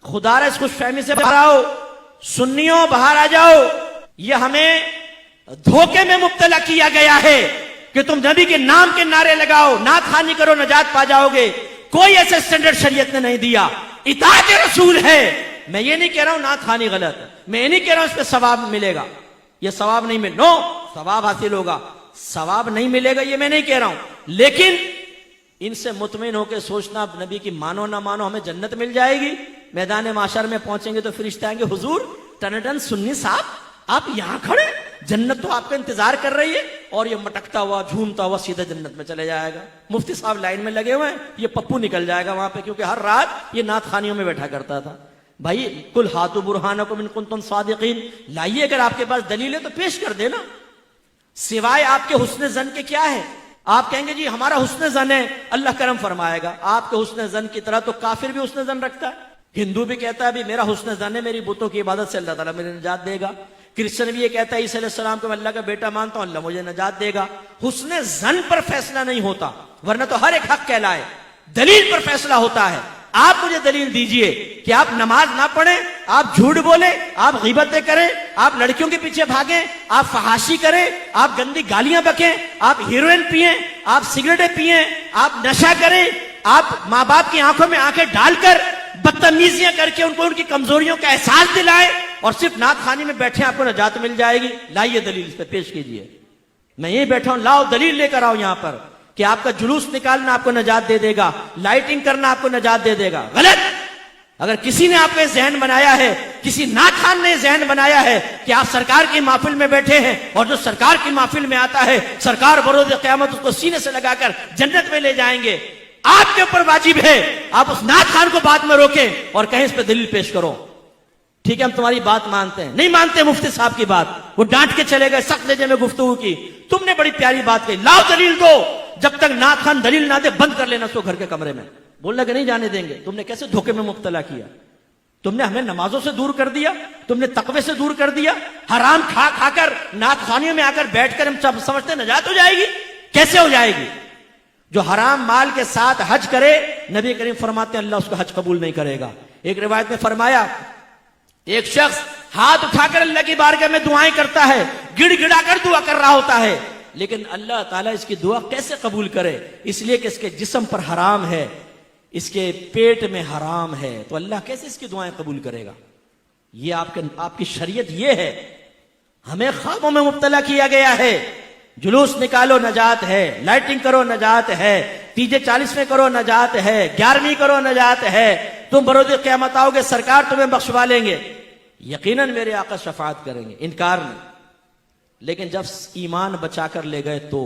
खुदारा इस खुशफहमी से बाहर आओ, सुन्नियों बाहर आ जाओ। ये हमें धोखे में मुब्तला किया गया है कि तुम नबी के नाम के नारे लगाओ, नात खानी करो, नजात पा जाओगे। कोई ऐसे स्टैंडर्ड शरीयत ने नहीं दिया। इताअत रसूल है। मैं ये नहीं कह रहा हूं नात खानी गलत है, मैं ये नहीं कह रहा हूं इस पे सवाब मिलेगा, ये सवाब नहीं मिल, नो, सवाब हासिल होगा, सवाब नहीं मिलेगा ये मैं नहीं कह रहा हूं। लेकिन इनसे मुतमिन होकर सोचना नबी की मानो ना मानो हमें जन्नत मिल जाएगी। मैदान माशर में पहुंचेंगे तो फरिश्ते आएंगे, हुजूर टन सुन्नी साहब आप यहां खड़े, जन्नत तो आपका इंतजार कर रही है। और ये मटकता हुआ झूमता हुआ सीधा जन्नत में चले जाएगा। मुफ्ती साहब लाइन में लगे हुए हैं, ये पप्पू निकल जाएगा वहां पे, क्योंकि हर रात ये नात खानियों में बैठा करता था। भाई कुल हाथु बुरहानकुम इन कुंतुम सादिकीन, लाइए अगर आपके पास दलील है तो पेश कर देना। सिवाय आपके हुस्न जन के क्या है? आप कहेंगे जी हमारा हुस्न जन है, अल्लाह करम फरमाएगा। आपके हुस्न जन की तरह तो काफिर भी हुस्न जन रखता है। हिंदू भी कहता है भी मेरा हुस्न जन है, मेरी बुतों की इबादत से अल्लाह ताला मुझे निजात देगा। क्रिश्चियन भी ये कहता है ईसा अलैहिस्सलाम को मैं अल्लाह का बेटा मानता हूं, अल्लाह मुझे निजात देगा। हुस्न जन पर फैसला नहीं होता, वरना तो हर एक हक कहलाए, दलील पर फैसला होता है। आप मुझे दलील दीजिए कि आप नमाज ना पढ़ें, आप झूठ बोले, आप गीबतें करें, आप लड़कियों के पीछे भागें, आप फहाशी करें, आप गंदी गालियां बकें, आप हीरोइन पिएं, आप सिगरेटें पिएं, आप नशा करें, आप माँ बाप की आंखों में आंखें डालकर बदतमीजियां करके उनको उनकी कमजोरियों का एहसास दिलाएं और सिर्फ नात खानी में बैठे आपको नजात मिल जाएगी। लाइए दलील इस पर पेश कीजिए। मैं यही बैठा हूं, लाओ दलील लेकर आओ यहां पर कि आपका जुलूस निकालना आपको नजात दे देगा, लाइटिंग करना आपको नजात दे देगा। गलत। अगर किसी ने आपको जहन बनाया है, किसी नात खान ने जहन बनाया है कि आप सरकार की महफिल में बैठे हैं और जो सरकार की महफिल में आता है सरकार बरोज़ क़यामत उसको सीने से लगाकर जन्नत में ले जाएंगे, आपके ऊपर वाजिब है आप उस नात खान को बाद में रोकें और कहें इस पर दलील पेश करो। ठीक है हम तुम्हारी बात मानते हैं, नहीं मानते मुफ्ती साहब की बात, वो डांट के चले गए, सख्त लहजे में गुफ्तगू की, तुमने बड़ी प्यारी बात कही, लाओ दलील दो। जब तक नात खान दलील ना दे बंद कर लेना उसको घर के कमरे में, बोलना कि नहीं जाने देंगे। तुमने कैसे धोखे में मुब्तला किया, तुमने हमें नमाजों से दूर कर दिया, तुमने तकवे से दूर कर दिया। हराम खा खाकर नात खानियों में आकर बैठकर हम सब समझते नजात हो जाएगी, कैसे हो जाएगी? जो हराम माल के साथ हज करे, नबी करीम फरमाते हैं अल्लाह उसका हज कबूल नहीं करेगा। एक रिवायत में फरमाया एक शख्स हाथ उठाकर अल्लाह की बारगाह में दुआएं करता है, गिड़गिड़ा कर दुआ कर रहा होता है, लेकिन अल्लाह ताला इसकी दुआ कैसे कबूल करे? इसलिए कि इसके जिस्म पर हराम है, इसके पेट में हराम है, तो अल्लाह कैसे इसकी दुआएं कबूल करेगा? ये आपकी शरीयत ये है। हमें ख्वाबों में मुब्तला किया गया है, जुलूस निकालो नजात है, लाइटिंग करो नजात है, तीजे 40 में करो नजात है, 11वीं करो नजात है, तुम बरोज़ क़यामत आओगे सरकार तुम्हें बख्शवा लेंगे, यकीनन मेरे आका शफाअत करेंगे, इनकार नहीं। लेकिन जब ईमान बचाकर ले गए तो,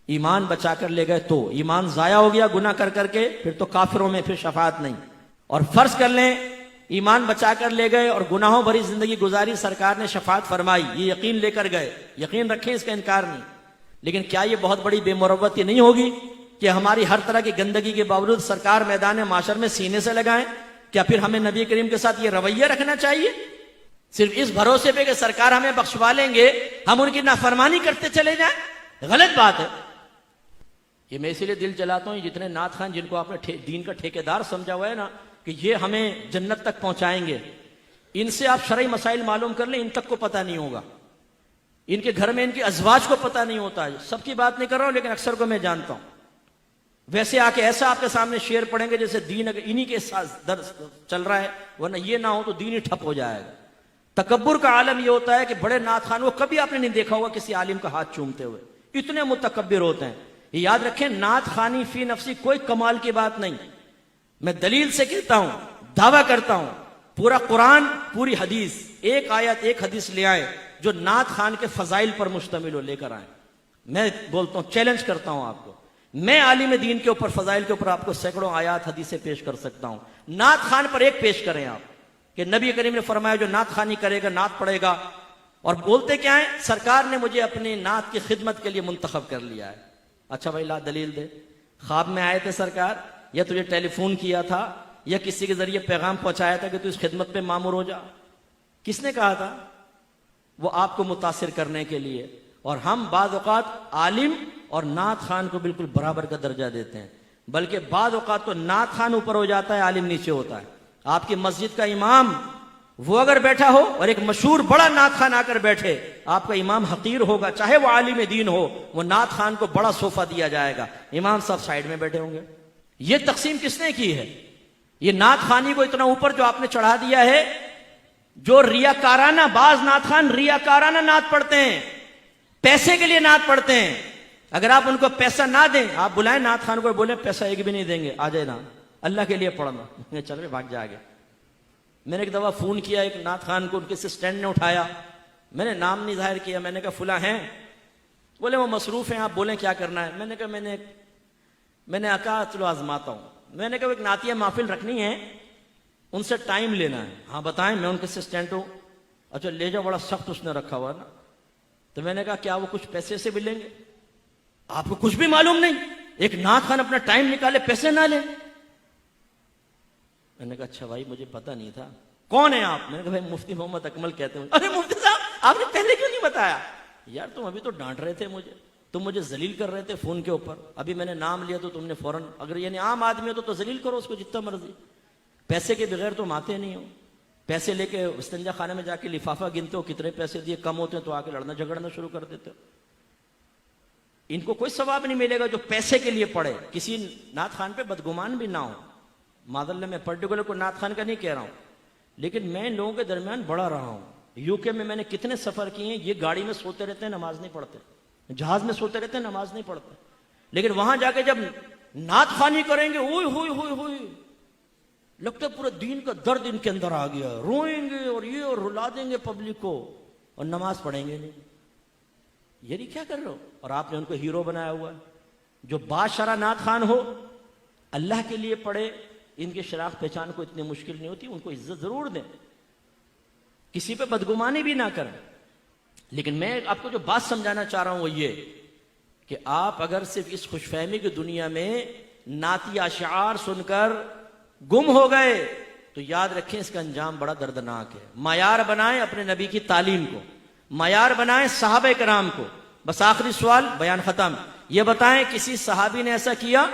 ईमान बचाकर ले गए तो ईमान जाया हो गया गुनाह कर करके, फिर तो काफिरों में फिर शफाअत नहीं। और फर्ज कर लें ईमान बचाकर ले गए और गुनाहों भरी जिंदगी गुजारी, सरकार ने शफाअत फरमाई, ये यकीन लेकर गए, यकीन रखें इसका इनकार नहीं। लेकिन क्या ये बहुत बड़ी बेमुरव्वती नहीं होगी कि हमारी हर तरह की गंदगी के बावजूद सरकार मैदान माशर में सीने से लगाएं? क्या फिर हमें नबी करीम के साथ ये रवैया रखना चाहिए? सिर्फ इस भरोसे पे कि सरकार हमें बख्शवा लेंगे, हम उनकी नाफरमानी करते चले जाएं? गलत बात है। ये मैं इसीलिए दिल जलाता हूं, जितने नात खान जिनको आपने दीन का ठेकेदार समझा हुआ है ना कि ये हमें जन्नत तक पहुंचाएंगे, इनसे आप शरई मसाइल मालूम कर लें, इन तक को पता नहीं होगा, इनके घर में इनकी अजवाज को पता नहीं होता है। सबकी बात नहीं कर रहा हूं लेकिन अक्सर को मैं जानता हूं। वैसे आके ऐसा आपके सामने शेर पड़ेंगे जैसे दीन अगर इन्हीं के साथ दर्द चल रहा है, वरना ये ना हो तो दीन ही ठप हो जाएगा। तकब्बुर का आलम ये होता है कि बड़े नात खान, वो कभी आपने नहीं देखा होगा किसी आलिम का हाथ चूमते हुए, इतने मुतकब्बिर होते हैं। ये याद रखें, नात खानी फी नफसी कोई कमाल की बात नहीं। मैं दलील से कहता हूं, दावा करता हूं, पूरा कुरान पूरी हदीस, एक आयत एक हदीस ले आए जो नात खान के फजाइल पर मुश्तमिल हो, लेकर आए। मैं बोलता हूं, चैलेंज करता हूं आपको, मैं आलिम दीन के ऊपर फजाइल के ऊपर आपको सैकड़ों आयात हदीसें पेश कर सकता हूं। नात खान पर एक पेश करें आप कि नबी करीम ने फरमाया जो नात खानी करेगा नात पढ़ेगा, और बोलते क्या है, सरकार ने मुझे अपनी नात की खिदमत के लिए मुंतखब कर लिया है। अच्छा भाई ला दलील दे, ख्वाब में आए थे सरकार, या तुझे टेलीफोन किया था, या किसी के जरिए पैगाम पहुंचाया था कि तू इस खिदमत पे मामूर हो जा? किसने कहा था? वो आपको मुतासिर करने के लिए। और हम बाज़ औक़ात आलिम और नात खान को बिल्कुल बराबर का दर्जा देते हैं, बल्कि बाज़ औक़ात तो नात खान ऊपर हो जाता है, आलिम नीचे होता है। आपकी मस्जिद का इमाम वो अगर बैठा हो और एक मशहूर बड़ा नात खान आकर बैठे, आपका इमाम हकीर होगा, चाहे वो आलिम दीन हो, वो नात खान को बड़ा सोफा दिया जाएगा, इमाम साहब साइड में बैठे होंगे। ये तकसीम किसने की है? ये नात खानी को इतना ऊपर जो आपने चढ़ा दिया है, जो रियाकाराना, बाज नात खान रियाकाराना नात पढ़ते हैं, पैसे के लिए नात पढ़ते हैं। अगर आप उनको पैसा ना दें, आप बुलाएं नात खान को, बोले पैसा एक भी नहीं देंगे, आ जाए ना, अल्लाह के लिए पढ़ना, चल रहे भाग जाएगा। मैंने एक दफा फोन किया एक नात खान को, उनके असिस्टेंट ने उठाया, मैंने नाम नहीं जाहिर किया, मैंने कहा फुला हैं, बोले वो मसरूफ हैं, आप बोलें क्या करना है। मैंने कहा मैंने कहा चलो आजमाता हूं। मैंने कहा एक नातिया महफिल रखनी है, उनसे टाइम लेना है। हाँ बताएं, मैं उनके असिस्टेंट हूं। अच्छा ले जाओ, बड़ा सख्त उसने रखा हुआ ना। तो मैंने कहा क्या वो कुछ पैसे से भी लेंगे? आपको कुछ भी मालूम नहीं, एक नात खान अपना टाइम निकाले पैसे ना ले। मैंने कहा अच्छा भाई मुझे पता नहीं था, कौन है आप? मैंने कहा भाई मुफ्ती मोहम्मद अकमल कहते हैं। अरे मुफ्ती साहब आपने पहले क्यों नहीं बताया? यार तुम अभी तो डांट रहे थे मुझे, तुम मुझे जलील कर रहे थे फोन के ऊपर, अभी मैंने नाम लिया तो तुमने फौरन, अगर यानी आम आदमी हो तो जलील करो उसको जितना मर्जी, पैसे के बगैर तुम आते नहीं हो। पैसे लेके इस्तंजा खाने में जाके लिफाफा गिनते हो, कितने पैसे दिए, कम होते हैं तो आके लड़ना झगड़ना शुरू कर देते हो। इनको कोई सवाब नहीं मिलेगा जो पैसे के लिए पढ़े। किसी नात खान पे बदगुमान भी ना हो, मादल्ला में पर्टिकुलर को नात खान का नहीं कह रहा हूं, लेकिन मैं इन लोगों के दरमियान बड़ा रहा हूं। यूके में मैंने कितने सफर किए हैं, ये गाड़ी में सोते रहते हैं, नमाज नहीं पढ़ते, जहाज में सोते रहते हैं, नमाज नहीं पढ़ते, लेकिन वहां जाके जब नात खानी करेंगे, ओए होए होए होए, लगता है पूरा दीन का दर्द इनके अंदर आ गया, रोएंगे और ये और रुला देंगे पब्लिक को, और नमाज पढ़ेंगे नहीं। ये नहीं क्या कर रहे हो? और आपने उनको हीरो बनाया हुआ है। जो बादशाह नात खान हो, अल्लाह के लिए पढ़े, इनके शराख्त पहचान को इतनी मुश्किल नहीं होती, उनको इज्जत जरूर दें, किसी पे बदगुमानी भी ना करें। लेकिन मैं आपको जो बात समझाना चाह रहा हूं वो ये कि आप अगर सिर्फ इस खुशफहमी की दुनिया में नाती अशार सुनकर गुम हो गए तो याद रखें इसका अंजाम बड़ा दर्दनाक है। मायार बनाएं अपने नबी की तालीम को, मायार बनाएं सहाबे कराम को। बस आखिरी सवाल, बयान खत्म। यह बताएं किसी सहाबी ने ऐसा किया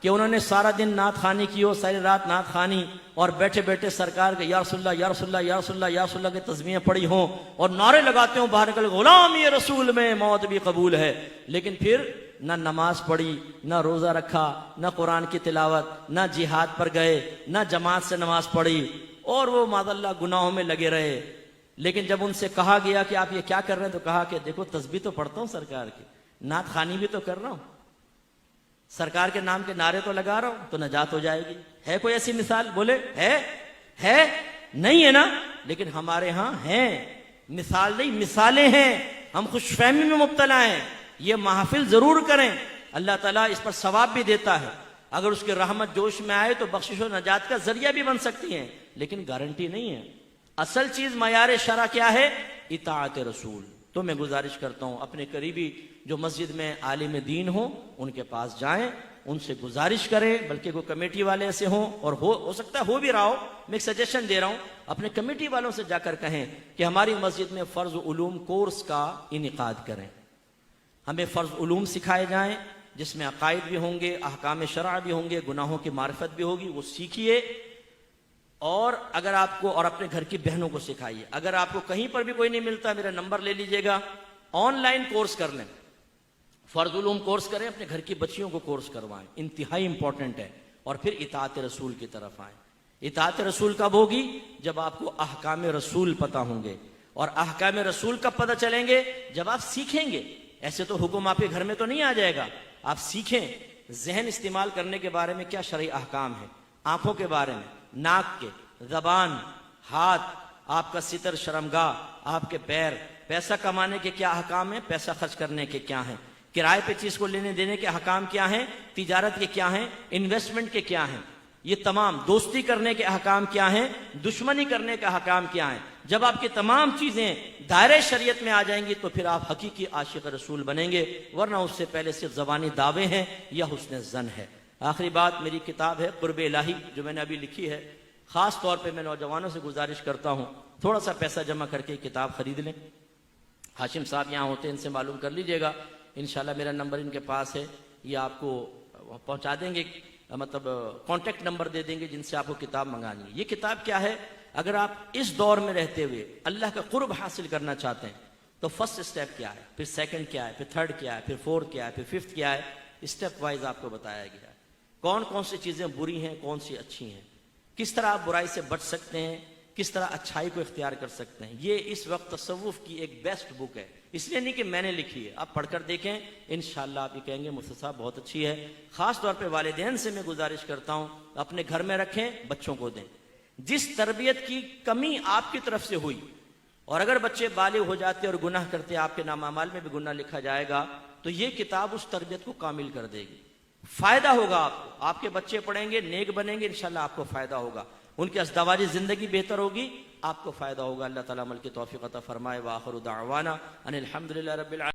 कि उन्होंने सारा दिन नात खानी की हो, सारी रात नात खानी, और बैठे बैठे सरकार के या रसूलल्लाह या रसूलल्लाह या रसूलल्लाह या रसूलल्लाह के तस्बीहें पढ़ी हों और नारे लगाते हो बाहर निकल, गुलाम ये रसूल में मौत भी कबूल है, लेकिन फिर ना नमाज पढ़ी, ना रोजा रखा, ना कुरान की तिलावत, ना जिहाद पर गए, ना जमात से नमाज पढ़ी, और वो मादल्ला गुनाहों में लगे रहे। लेकिन जब उनसे कहा गया कि आप ये क्या कर रहे हैं, तो कहा कि देखो तस्बीह तो पढ़ता हूं सरकार की, नात खानी भी तो कर रहा हूं, सरकार के नाम के नारे तो लगा रहा हूं, तो नजात हो जाएगी। है कोई ऐसी मिसाल? बोले है नहीं है ना? लेकिन हमारे यहां है, मिसाल नहीं मिसालें हैं। हम खुशफहमी में मुब्तला हैं। ये महफिल जरूर करें, अल्लाह ताला इस पर सवाब भी देता है। अगर उसकी रहमत जोश में आए तो बख्शिश और नजात का जरिया भी बन सकती है, लेकिन गारंटी नहीं है। असल चीज मयार शरा क्या है? इताअत रसूल। तो मैं गुजारिश करता हूं अपने करीबी जो मस्जिद में आलिम दीन हो उनके पास जाएं, उनसे गुजारिश करें, बल्कि कोई कमेटी वाले ऐसे हों, और हो सकता है हो भी रहा हो, मैं एक सजेशन दे रहा हूं, अपने कमेटी वालों से जाकर कहें कि हमारी मस्जिद में फर्ज उलूम कोर्स का इनेकाद करें, हमें फर्ज उलूम सिखाए जाएं, जिसमें अकायद भी होंगे, अहकाम शरअ भी होंगे, गुनाहों की मारिफत भी होगी, वो सीखिए। और अगर आपको, और अपने घर की बहनों को सिखाइए। अगर आपको कहीं पर भी कोई नहीं मिलता, मेरा नंबर ले लीजिएगा, ऑनलाइन कोर्स कर लें, फर्ज उलूम कोर्स करें, अपने घर की बच्चियों को कोर्स करवाएं, इंतहाई इंपॉर्टेंट है। और फिर इताअत रसूल की तरफ आए। इताअत रसूल कब होगी? जब आपको अहकाम रसूल पता होंगे। और अहकाम रसूल कब पता चलेंगे? जब आप सीखेंगे। ऐसे तो हुक्म आपके घर में तो नहीं आ जाएगा, आप सीखें जहन इस्तेमाल करने के बारे में क्या शरई अहकाम है, आंखों के बारे में, नाक के, जबान, हाथ, आपका सितर शर्मगाह, आपके पैर, पैसा कमाने के क्या अहकाम है, पैसा खर्च करने के क्या हैं, किराए पे चीज को लेने देने के अहकाम क्या हैं, तिजारत के क्या हैं, इन्वेस्टमेंट के क्या हैं, ये तमाम, दोस्ती करने के अहकाम क्या हैं, दुश्मनी करने के अहकाम क्या हैं। जब आपकी तमाम चीजें दायरे शरीयत में आ जाएंगी तो फिर आप हकीकी आशिक रसूल बनेंगे, वरना उससे पहले सिर्फ जबानी दावे हैं या हुस्न ज़न है। आखिरी बात, मेरी किताब है कुर्ब इलाही, जो मैंने अभी लिखी है। खास तौर पे मैं नौजवानों से गुजारिश करता हूँ, थोड़ा सा पैसा जमा करके किताब खरीद लें। हाशिम साहब यहाँ होते हैं, इनसे मालूम कर लीजिएगा, इंशाल्लाह मेरा नंबर इनके पास है, ये आपको पहुँचा देंगे। मतलब कांटेक्ट नंबर दे देंगे जिनसे आपको किताब मंगानी है। ये किताब क्या है, अगर आप इस दौर में रहते हुए अल्लाह का कुर्ब हासिल करना चाहते हैं तो फर्स्ट स्टेप क्या है, फिर सेकंड क्या है, फिर थर्ड क्या है, फिर फोर्थ क्या है, फिर फिफ्थ क्या है, स्टेप वाइज आपको बताया गया है। कौन कौन सी चीजें बुरी हैं, कौन सी अच्छी हैं, किस तरह आप बुराई से बच सकते हैं, किस तरह अच्छाई को इख्तियार कर सकते हैं। ये इस वक्त तसव्वुफ की एक बेस्ट बुक है, इसलिए नहीं कि मैंने लिखी है, आप पढ़कर देखें, इंशाअल्लाह आप ये कहेंगे मुफ्ती साहब बहुत अच्छी है। खास तौर पे वालिदैन से मैं गुजारिश करता हूं, अपने घर में रखें, बच्चों को दें। जिस तरबियत की कमी आपकी तरफ से हुई, और अगर बच्चे बालिग हो जाते और गुनाह करते, आपके नाम अमाल में भी गुनाह लिखा जाएगा, तो ये किताब उस तरबियत को कामिल कर देगी। फायदा होगा आपको, आपके बच्चे पढ़ेंगे, नेक बनेंगे, इंशाल्लाह आपको फायदा होगा, उनकी अज़दवाजी जिंदगी बेहतर होगी, आपको फायदा होगा। अल्लाह ताला अमल की तौफीक अता फरमाए। व आखिरु दाअवाना अनिल हम्दुलिल्लाहि रब्बिल आलमीन।